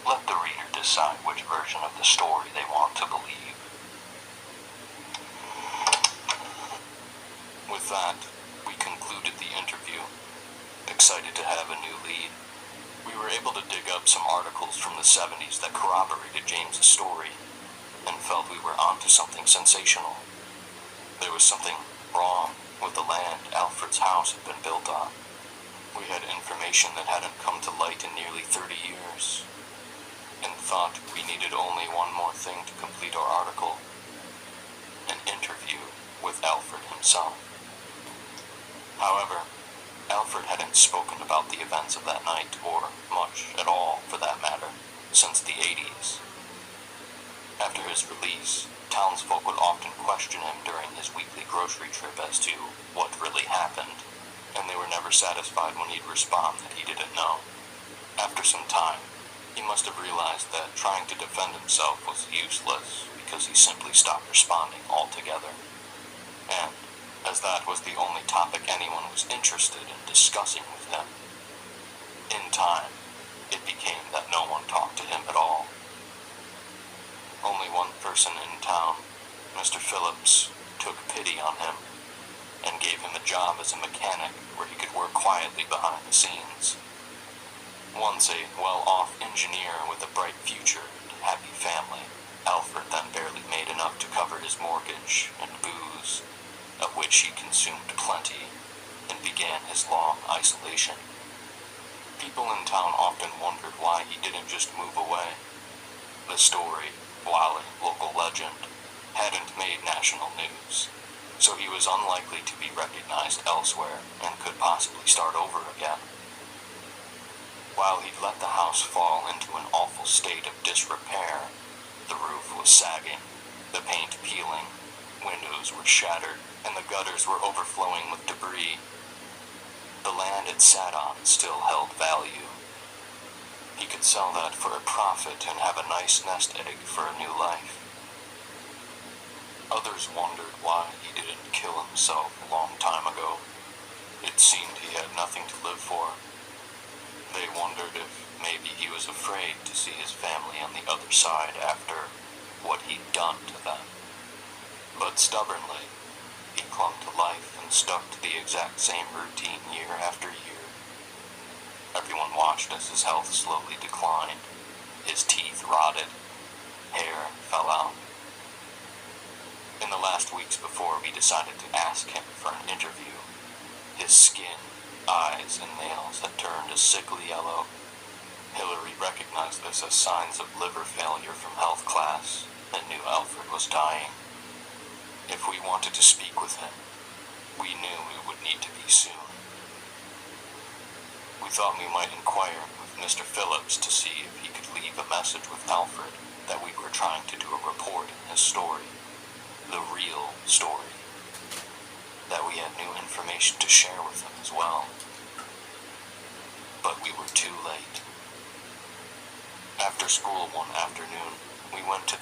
Let the reader decide which version of the story they want to believe. With that, we concluded the interview. Excited to have a new lead, we were able to dig up some articles from the 70s that corroborated James's story, and felt we were onto something sensational. There was something wrong with the land Alfred's house had been built on. We had information that hadn't come to light in nearly 30 years, and thought we needed only one more thing to complete our article: an interview with Alfred himself. However, Alfred hadn't spoken about the events of that night, or much at all for that matter, since the 80s. After his release, townsfolk would often question him during his weekly grocery trip as to what really happened, and they were never satisfied when he'd respond that he didn't know. After some time, he must have realized that trying to defend himself was useless because he simply stopped responding altogether. And, as that was the only topic anyone was interested in discussing with him, in time, it became that no one talked to him at all. Only one person in town, Mr. Phillips, took pity on him and gave him a job as a mechanic where he could work quietly behind the scenes. Once a well-off engineer with a bright future and happy family, Alfred then barely made enough to cover his mortgage and booze, of which he consumed plenty, and began his long isolation. People in town often wondered why he didn't just move away. The story, while a local legend, hadn't made national news, so he was unlikely to be recognized elsewhere and could possibly start over again. While he'd let the house fall into an awful state of disrepair, the roof was sagging, the paint peeling, windows were shattered, and the gutters were overflowing with debris. The land it sat on still held value. He could sell that for a profit and have a nice nest egg for a new life. Others wondered why he didn't kill himself a long time ago. It seemed he had nothing to live for. They wondered if maybe he was afraid to see his family on the other side after what he'd done to them. But stubbornly, he clung to life and stuck to the exact same routine year after year. Everyone watched as his health slowly declined. His teeth rotted. Hair fell out. In the last weeks before we decided to ask him for an interview, his skin, eyes, and nails had turned a sickly yellow. Hillary recognized this as signs of liver failure from health class and knew Alfred was dying. If we wanted to speak with him, we knew it would need to be soon. We thought we might inquire with Mr. Phillips to see if he could leave a message with Alfred that we were trying to do a report in his story, the real story, that we had new information to share with him as well. But we were too late. After school one afternoon, we went to